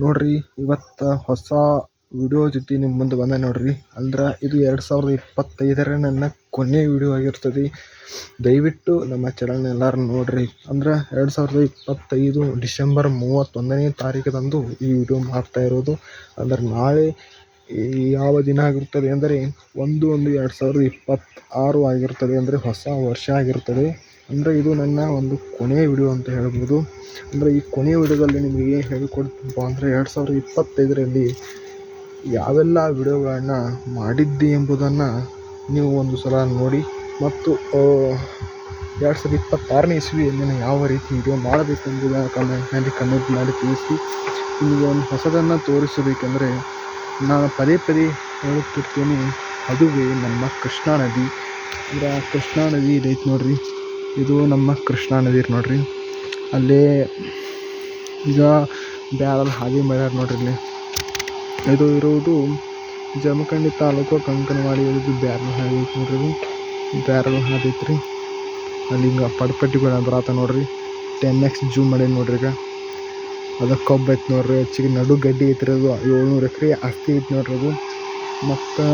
ನೋಡ್ರಿ ಇವತ್ತು ಹೊಸ ವಿಡಿಯೋ ಜೊತೆ ನಿಮ್ಮ ಮುಂದೆ ಬಂದೆ ನೋಡ್ರಿ. ಅಂದ್ರೆ ಇದು 2025ರ ನನ್ನ ಕೊನೆಯ ವಿಡಿಯೋ ಆಗಿರ್ತದೆ. ದಯವಿಟ್ಟು ನಮ್ಮ ಚಾನಲ್ನ ಎಲ್ಲರೂ ನೋಡ್ರಿ. ಅಂದ್ರೆ 2025 ಡಿಸೆಂಬರ್ 31ನೇ ತಾರೀಕದಂದು ಈ ವಿಡಿಯೋ ಮಾಡ್ತಾ ಇರೋದು. ಅಂದ್ರೆ ನಾಳೆ ಯಾವ ದಿನ ಆಗಿರ್ತದೆ ಅಂದರೆ 1/1/2026 ಆಗಿರ್ತದೆ. ಅಂದರೆ ಹೊಸ ವರ್ಷ ಆಗಿರ್ತದೆ. ಅಂದರೆ ಇದು ನನ್ನ ಒಂದು ಕೊನೆಯ ವಿಡಿಯೋ ಅಂತ ಹೇಳ್ಬೋದು. ಅಂದರೆ ಈ ಕೊನೆಯ ವಿಡಿಯೋದಲ್ಲಿ ನಿಮಗೆ ಏನು ಹೇಳಿಕೊಡ್ತೀನಪ್ಪ ಅಂದರೆ 2025ರಲ್ಲಿ ಯಾವೆಲ್ಲ ವಿಡಿಯೋಗಳನ್ನ ಮಾಡಿದ್ದೆ ಎಂಬುದನ್ನು ನೀವು ಒಂದು ಸಲ ನೋಡಿ. ಮತ್ತು 2026ನೇ ಇಸ್ವಿಯಲ್ಲಿ ಯಾವ ರೀತಿ ವಿಡಿಯೋ ಮಾಡಬೇಕು ಎಂಬುದನ್ನು ಕಮೆಂಟ್ ಮಾಡಿ ತಿಳಿಸಿ. ನಿಮಗೆ ಒಂದು ಹೊಸದನ್ನು ತೋರಿಸಬೇಕೆಂದರೆ ನಾನು ಪದೇ ಹೇಳುತ್ತಿರ್ತೀನಿ, ಅದುವೇ ನಮ್ಮ ಕೃಷ್ಣಾ ನದಿ. ಅಂದರೆ ಕೃಷ್ಣಾ ನದಿ ಇದೈತೆ ನೋಡ್ರಿ. ಇದು ನಮ್ಮ ಕೃಷ್ಣಾ ನದಿ ನೋಡ್ರಿ. ಅಲ್ಲೇ ಈಗ ಬ್ಯಾರಲ್ಲಿ ಹಾದಿ ಮಾಡ್ಯಾರ ನೋಡ್ರಿ. ಇಲ್ಲಿ ಇದು ಇರುವುದು ಜಮಖಂಡಿ ತಾಲೂಕು ಕಂಕನವಾಡಿ. ಇದು ಬ್ಯಾರಲ್ ಹಾದಿ ಐತಿ ನೋಡ್ರಿ. ಬ್ಯಾರಲ್ ಹಾದಿ ಐತ್ರಿ. ಅಲ್ಲಿ ಹಿಂಗೆ ಪಡ್ಪಟ್ಟಿಗಳು ಬರತ್ತ ನೋಡ್ರಿ. 10x ಜೂಮ್ ಮಾಡಿ ನೋಡ್ರಿ. ಈಗ ಅದು ಕಬ್ಬು ಐತೆ ನೋಡ್ರಿ. ಹೆಚ್ಚಿಗೆ ನಡು ಗಡ್ಡಿ ಐತ್ರಿ. ಅದು 700 ಎಕರೆ ಆಸ್ತಿ ಐತಿ ನೋಡ್ರಿ ಅದು. ಮತ್ತು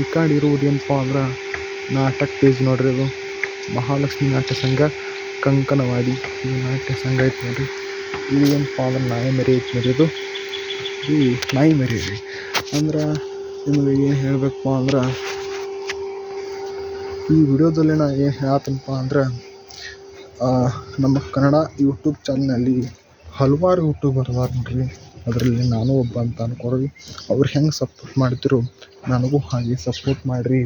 ಈ ಕಡೆ ಇರುವುದು ಏನಪ್ಪ ಅಂದ್ರೆ ನಾಟಕ ಪೇಜ್ ನೋಡ್ರಿ. ಅದು ಮಹಾಲಕ್ಷ್ಮಿ ನಾಟ್ಯ ಸಂಘ ಕಂಕನವಾಡಿ ಈ ನಾಟ್ಯ ಸಂಘ ಐತೆ ನೋಡ್ರಿ. ಇದು ಏನಪ್ಪ ಅಂದ್ರೆ ನಾಯಿ ಮರಿ ಐತೆ ನೋಡ್ರಿ. ಇದು ನಾಯಿ ಮರಿ ರೀ. ಅಂದ್ರೆ ನಿಮಗೆ ಏನು ಹೇಳಬೇಕಪ್ಪ ಅಂದ್ರೆ ಈ ವಿಡಿಯೋದಲ್ಲಿ ನಾನು ಏನು ಹೇಳ್ತೀನಪ್ಪ ಅಂದ್ರೆ ನಮ್ಮ ಕನ್ನಡ ಯೂಟ್ಯೂಬ್ ಚಾನಲ್ನಲ್ಲಿ ಹಲವಾರು ಯೂಟ್ಯೂಬರ್ ಅದಾರ ನೋಡ್ರಿ. ಅದರಲ್ಲಿ ನಾನು ಒಬ್ಬ ಅಂತ ಅನ್ಕೊಳ್ರಿ. ಅವ್ರು ಹೆಂಗೆ ಸಪೋರ್ಟ್ ಮಾಡ್ತಿರೋ ನನಗೂ ಹಾಗೆ ಸಪೋರ್ಟ್ ಮಾಡಿರಿ.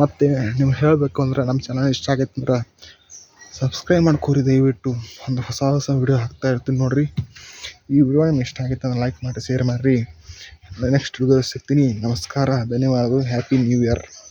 ಮತ್ತು ನೀವು ಹೇಳಬೇಕು ಅಂದ್ರೆ ನಮ್ಮ ಚಾನಲ್ ಇಷ್ಟ ಆಗೈತೆ ಅಂದ್ರೆ ಸಬ್ಸ್ಕ್ರೈಬ್ ಮಾಡ್ಕೊರಿ ದಯವಿಟ್ಟು. ಒಂದು ಹೊಸ ವಿಡಿಯೋ ಹಾಕ್ತಾ ಇರ್ತೀನಿ ನೋಡ್ರಿ. ಈ ವಿಡಿಯೋ ನಿಮ್ಗೆ ಇಷ್ಟ ಆಗೈತೆ ಅಂದ್ರೆ ಲೈಕ್ ಮಾಡಿ, ಶೇರ್ ಮಾಡಿರಿ. ನೆಕ್ಸ್ಟ್ ವಿಡಿಯೋ ಸಿಗ್ತೀನಿ. ನಮಸ್ಕಾರ, ಧನ್ಯವಾದಗಳು. Happy new year.